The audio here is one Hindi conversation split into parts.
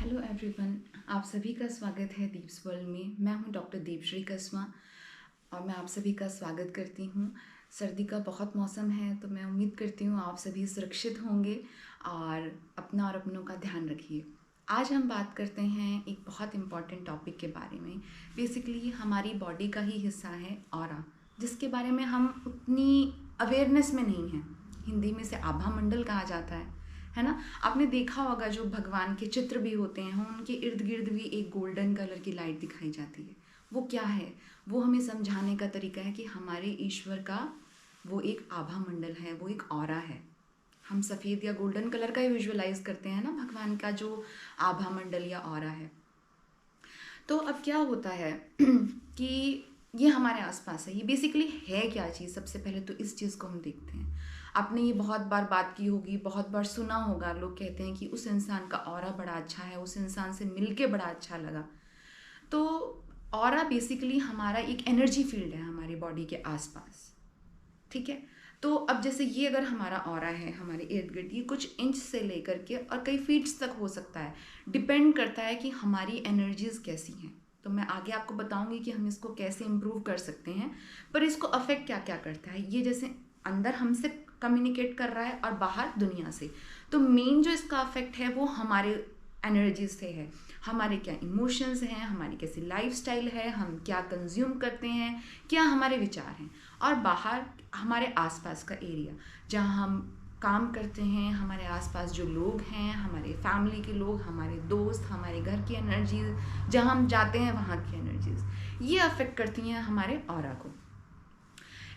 हेलो एवरीवन, आप सभी का स्वागत है दीप्स वर्ल्ड में। मैं हूं डॉक्टर दीपश्री कसवा और मैं आप सभी का स्वागत करती हूं। सर्दी का बहुत मौसम है तो मैं उम्मीद करती हूं आप सभी सुरक्षित होंगे और अपना और अपनों का ध्यान रखिए। आज हम बात करते हैं एक बहुत इम्पॉर्टेंट टॉपिक के बारे में। बेसिकली हमारी बॉडी का ही हिस्सा है ऑरा, जिसके बारे में हम उतनी अवेयरनेस में नहीं हैं। हिंदी में से आभा मंडल कहा जाता है ना। आपने देखा होगा जो भगवान के चित्र भी होते हैं उनके इर्द गिर्द भी एक गोल्डन कलर की लाइट दिखाई जाती है। वो क्या है? वो हमें समझाने का तरीका है कि हमारे ईश्वर का वो एक आभा मंडल है, वो एक ऑरा है। हम सफ़ेद या गोल्डन कलर का ही विजुअलाइज करते हैं ना भगवान का जो आभा मंडल या ऑरा है। तो अब क्या होता है कि ये हमारे आसपास है। ये बेसिकली है क्या चीज़? सबसे पहले तो इस चीज़ को हम देखते हैं। आपने ये बहुत बार बात की होगी, बहुत बार सुना होगा, लोग कहते हैं कि उस इंसान का ऑरा बड़ा अच्छा है, उस इंसान से मिलके बड़ा अच्छा लगा। तो ऑरा बेसिकली हमारा एक एनर्जी फील्ड है हमारी बॉडी के आसपास, ठीक है। तो अब जैसे ये अगर हमारा ऑरा है हमारे इर्द गिर्द, ये कुछ इंच से लेकर के और कई फीट्स तक हो सकता है। डिपेंड करता है कि हमारी एनर्जीज़ कैसी हैं। तो मैं आगे आपको बताऊंगी कि हम इसको कैसे इम्प्रूव कर सकते हैं। पर इसको अफेक्ट क्या क्या करता है, ये जैसे अंदर हमसे कम्युनिकेट कर रहा है और बाहर दुनिया से। तो मेन जो इसका अफेक्ट है वो हमारे एनर्जीज से है। हमारे क्या इमोशंस हैं, हमारी कैसी लाइफस्टाइल है, हम क्या कंज्यूम करते हैं, क्या हमारे विचार हैं। और बाहर हमारे आसपास का एरिया जहाँ हम काम करते हैं, हमारे आसपास जो लोग हैं, हमारे फैमिली के लोग, हमारे दोस्त, हमारे घर की एनर्जीज, जहाँ हम जाते हैं वहाँ की एनर्जीज, ये अफेक्ट करती हैं हमारे ऑरा को।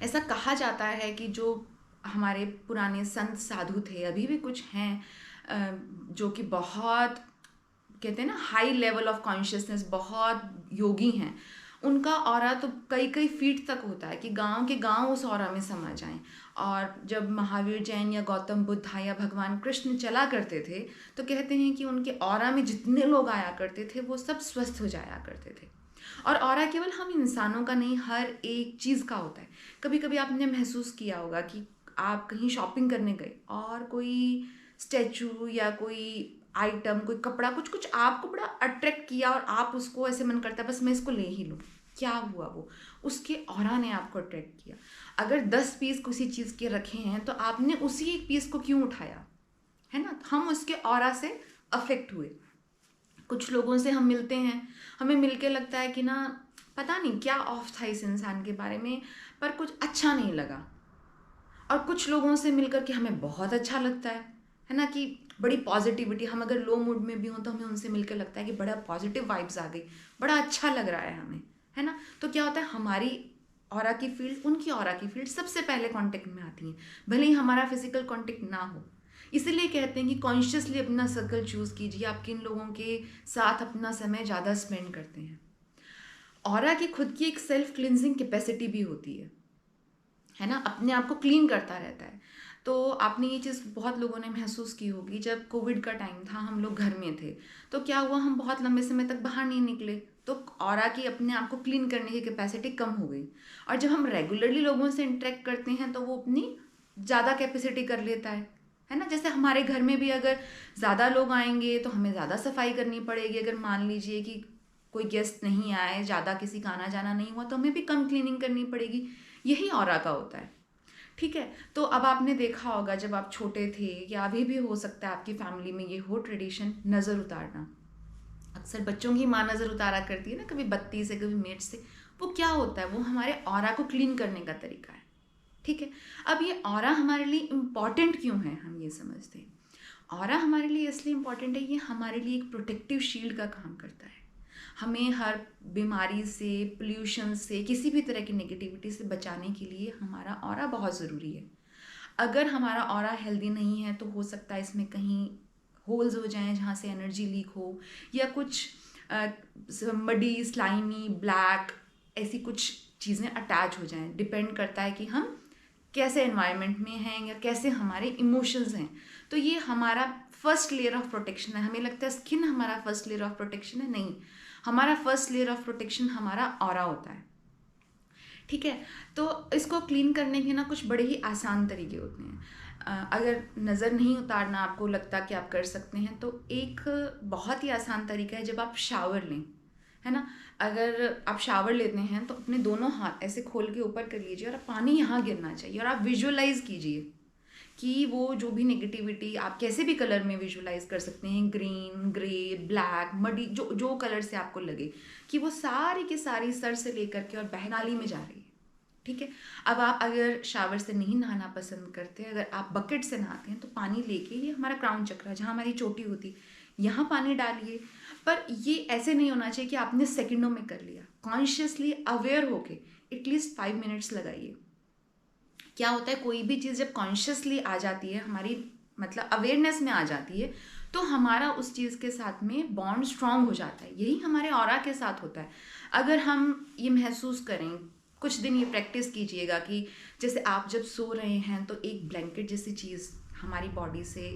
ऐसा कहा जाता है कि जो हमारे पुराने संत साधु थे, अभी भी कुछ हैं जो कि बहुत कहते हैं ना हाई लेवल ऑफ कॉन्शियसनेस, बहुत योगी हैं, उनका ऑरा तो कई कई फीट तक होता है कि गांव के गांव उस ऑरा में समा जाएं। और जब महावीर जैन या गौतम बुद्ध या भगवान कृष्ण चला करते थे तो कहते हैं कि उनके ऑरा में जितने लोग आया करते थे वो सब स्वस्थ हो जाया करते थे। और ऑरा केवल हम इंसानों का नहीं, हर एक चीज़ का होता है। कभी कभी आपने महसूस किया होगा कि आप कहीं शॉपिंग करने गए और कोई स्टैचू या कोई आइटम, कोई कपड़ा, कुछ कुछ आपको बड़ा अट्रैक्ट किया और आप उसको ऐसे मन करता है बस मैं इसको ले ही लूँ। क्या हुआ? वो उसके ऑरा ने आपको अट्रैक्ट किया। अगर 10 पीस किसी चीज़ के रखे हैं तो आपने उसी एक पीस को क्यों उठाया, है ना। हम उसके ऑरा से अफेक्ट हुए। कुछ लोगों से हम मिलते हैं, हमें मिलके लगता है कि ना पता नहीं क्या ऑफ था इस इंसान के बारे में, पर कुछ अच्छा नहीं लगा। और कुछ लोगों से मिलकर के हमें बहुत अच्छा लगता है ना, कि बड़ी पॉजिटिविटी। हम अगर लो मूड में भी हों तो हमें उनसे मिलकर लगता है कि बड़ा पॉजिटिव वाइब्स आ गई, बड़ा अच्छा लग रहा है हमें, है ना। तो क्या होता है, हमारी ऑरा की फील्ड उनकी ऑरा की फील्ड सबसे पहले कांटेक्ट में आती हैं, भले ही हमारा फिजिकल कांटेक्ट ना हो। इसीलिए कहते हैं कि कॉन्शियसली अपना सर्कल चूज़ कीजिए, आप किन लोगों के साथ अपना समय ज़्यादा स्पेंड करते हैं। ऑरा की खुद की एक सेल्फ क्लिनजिंग कैपेसिटी भी होती है ना, अपने आप को क्लीन करता रहता है। तो आपने ये चीज़ बहुत लोगों ने महसूस की होगी, जब कोविड का टाइम था, हम लोग घर में थे, तो क्या हुआ, हम बहुत लंबे समय तक बाहर नहीं निकले, तो ऑरा की अपने आप को क्लीन करने की कैपेसिटी कम हो गई। और जब हम रेगुलरली लोगों से इंटरेक्ट करते हैं तो वो अपनी ज़्यादा कैपेसिटी कर लेता है ना। जैसे हमारे घर में भी अगर ज़्यादा लोग आएंगे तो हमें ज़्यादा सफाई करनी पड़ेगी। अगर मान लीजिए कि कोई गेस्ट नहीं आए, ज़्यादा किसी का आना जाना नहीं हुआ, तो हमें भी कम क्लीनिंग करनी पड़ेगी। यही ऑरा का होता है, ठीक है। तो अब आपने देखा होगा जब आप छोटे थे, या अभी भी हो सकता है आपकी फैमिली में ये हो ट्रेडिशन, नज़र उतारना। अक्सर बच्चों की माँ नज़र उतारा करती है ना, कभी बत्ती से कभी मेट से। वो क्या होता है, वो हमारे ऑरा को क्लीन करने का तरीका है, ठीक है। अब ये ऑरा हमारे लिए इम्पॉर्टेंट क्यों है, हम ये समझते हैं। ऑरा हमारे लिए इसलिए इम्पॉर्टेंट है, ये हमारे लिए एक प्रोटेक्टिव शील्ड का काम करता है। हमें हर बीमारी से, पोल्यूशन से, किसी भी तरह की नेगेटिविटी से बचाने के लिए हमारा ऑरा बहुत ज़रूरी है। अगर हमारा ऑरा हेल्दी नहीं है तो हो सकता है इसमें कहीं होल्स हो जाएं जहाँ से एनर्जी लीक हो, या कुछ मडी, स्लाइमी, ब्लैक, ऐसी कुछ चीज़ें अटैच हो जाएं। डिपेंड करता है कि हम कैसे एनवायरनमेंट में हैं या कैसे हमारे इमोशंस हैं। तो ये हमारा फर्स्ट लेयर ऑफ प्रोटेक्शन है। हमें लगता है स्किन हमारा फर्स्ट लेयर ऑफ प्रोटेक्शन है, नहीं, हमारा फर्स्ट लेयर ऑफ प्रोटेक्शन हमारा ऑरा होता है, ठीक है। तो इसको क्लीन करने के ना कुछ बड़े ही आसान तरीके होते हैं। अगर नज़र नहीं उतारना आपको लगता कि आप कर सकते हैं, तो एक बहुत ही आसान तरीका है, जब आप शावर लें, है ना, अगर आप शावर लेते हैं तो अपने दोनों हाथ ऐसे खोल के ऊपर कर लीजिए और पानी यहाँ गिरना चाहिए, और आप विजुअलाइज कीजिए कि वो जो भी नेगेटिविटी, आप कैसे भी कलर में विजुअलाइज कर सकते हैं, ग्रीन, ग्रे, ब्लैक, मडी, जो जो कलर से आपको लगे, कि वो सारी की सारी सर से लेकर के और बहनाली में जा रही है। ठीक है। अब आप अगर शावर से नहीं नहाना पसंद करते, अगर आप बकेट से नहाते हैं, तो पानी लेके, ये हमारा क्राउन चक्र जहाँ हमारी चोटी होती है, यहाँ पानी डालिए। पर ये ऐसे नहीं होना चाहिए कि आपने सेकंडों में कर लिया। कॉन्शियसली अवेयर होके एटलीस्ट 5 मिनट्स लगाइए। क्या होता है, कोई भी चीज़ जब कॉन्शियसली आ जाती है, हमारी मतलब अवेयरनेस में आ जाती है, तो हमारा उस चीज़ के साथ में बॉन्ड स्ट्रांग हो जाता है। यही हमारे ऑरा के साथ होता है। अगर हम ये महसूस करें, कुछ दिन ये प्रैक्टिस कीजिएगा कि जैसे आप जब सो रहे हैं तो एक ब्लैंकेट जैसी चीज़ हमारी बॉडी से,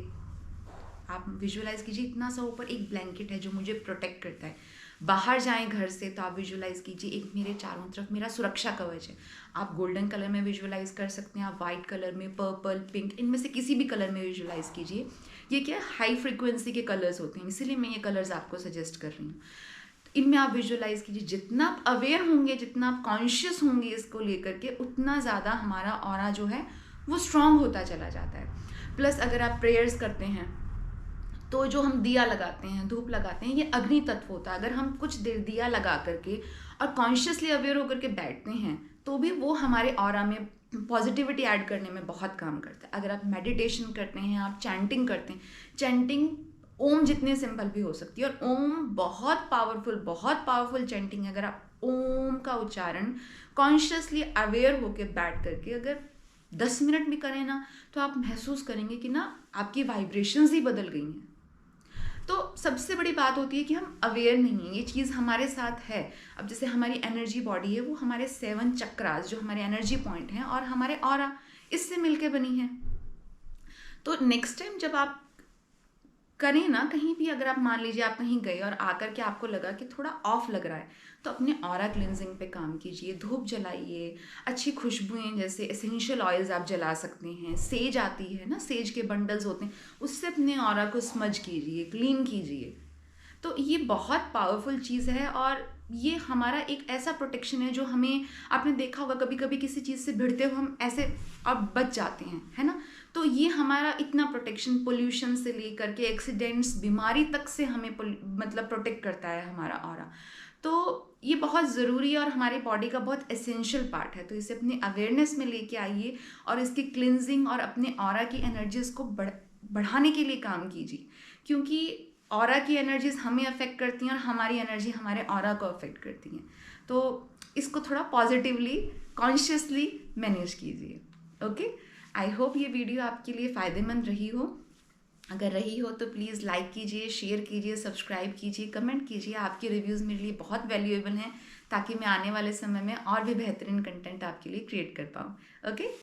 आप विजुअलाइज कीजिए इतना सा ऊपर एक ब्लैंकेट है जो मुझे प्रोटेक्ट करता है। बाहर जाएं घर से तो आप विजुअलाइज कीजिए एक मेरे चारों तरफ मेरा सुरक्षा कवच है। आप गोल्डन कलर में विजुअलाइज कर सकते हैं, आप वाइट कलर में, पर्पल, पिंक, इनमें से किसी भी कलर में विजुअलाइज कीजिए। ये क्या, हाई फ्रिक्वेंसी के कलर्स होते हैं, इसीलिए मैं ये कलर्स आपको सजेस्ट कर रही हूँ। इनमें आप विजुअलाइज कीजिए। जितना आप अवेयर होंगे, जितना आप कॉन्शियस होंगे इसको लेकर के, उतना ज़्यादा हमारा ऑरा जो है वो स्ट्रांग होता चला जाता है। प्लस अगर आप प्रेयर्स करते हैं, तो जो हम दिया लगाते हैं, धूप लगाते हैं, ये अग्नि तत्व होता है। अगर हम कुछ देर दिया लगा करके और कॉन्शियसली अवेयर होकर के बैठते हैं, तो भी वो हमारे ऑरा में पॉजिटिविटी ऐड करने में बहुत काम करता है। अगर आप मेडिटेशन करते हैं, आप चैंटिंग करते हैं, चैंटिंग ओम जितने सिंपल भी हो सकती है, और ओम बहुत पावरफुल चैंटिंग है। अगर आप ओम का उच्चारण कॉन्शियसली अवेयर होकर बैठ करके अगर 10 मिनट भी करें ना, तो आप महसूस करेंगे कि ना आपकी वाइब्रेशंस ही बदल गई हैं। तो सबसे बड़ी बात होती है कि हम अवेयर नहीं हैं, ये चीज़ हमारे साथ है। अब जैसे हमारी एनर्जी बॉडी है, वो हमारे 7 चक्रास जो हमारे एनर्जी पॉइंट हैं और हमारे ऑरा, इससे मिलके बनी है। तो नेक्स्ट टाइम जब आप करें ना, कहीं भी अगर आप मान लीजिए आप कहीं गए और आकर के आपको लगा कि थोड़ा ऑफ लग रहा है, तो अपने ऑरा क्लिनजिंग पे काम कीजिए। धूप जलाइए, अच्छी खुशबुएं जैसे एसेंशियल ऑयल्स आप जला सकते हैं। सेज आती है ना, सेज के बंडल्स होते हैं, उससे अपने ऑरा को स्मज कीजिए, क्लीन कीजिए। तो ये बहुत पावरफुल चीज़ है, और ये हमारा एक ऐसा प्रोटेक्शन है जो हमें, आपने देखा होगा कभी कभी किसी चीज़ से भिड़ते हुए हम ऐसे और बच जाते हैं, है ना। तो ये हमारा इतना प्रोटेक्शन, पोल्यूशन से लेकर के एक्सीडेंट्स, बीमारी तक से हमें मतलब प्रोटेक्ट करता है हमारा ऑरा। तो ये बहुत ज़रूरी है और हमारी बॉडी का बहुत एसेंशियल पार्ट है। तो इसे अपने अवेयरनेस में लेके आइए और इसकी क्लिनजिंग और अपने ऑरा की एनर्जीज़ को बढ़ाने के लिए काम कीजिए, क्योंकि ऑरा की एनर्जीज हमें अफेक्ट करती हैं और हमारी एनर्जी हमारे ऑरा को अफेक्ट करती हैं। तो इसको थोड़ा पॉजिटिवली, कॉन्शियसली मैनेज कीजिए। ओके, आई होप ये वीडियो आपके लिए फ़ायदेमंद रही हो। अगर रही हो तो प्लीज़ लाइक कीजिए, शेयर कीजिए, सब्सक्राइब कीजिए, कमेंट कीजिए। आपके रिव्यूज़ मेरे लिए बहुत वैल्यूएबल हैं, ताकि मैं आने वाले समय में और भी बेहतरीन कंटेंट आपके लिए क्रिएट कर पाऊँ। ओके।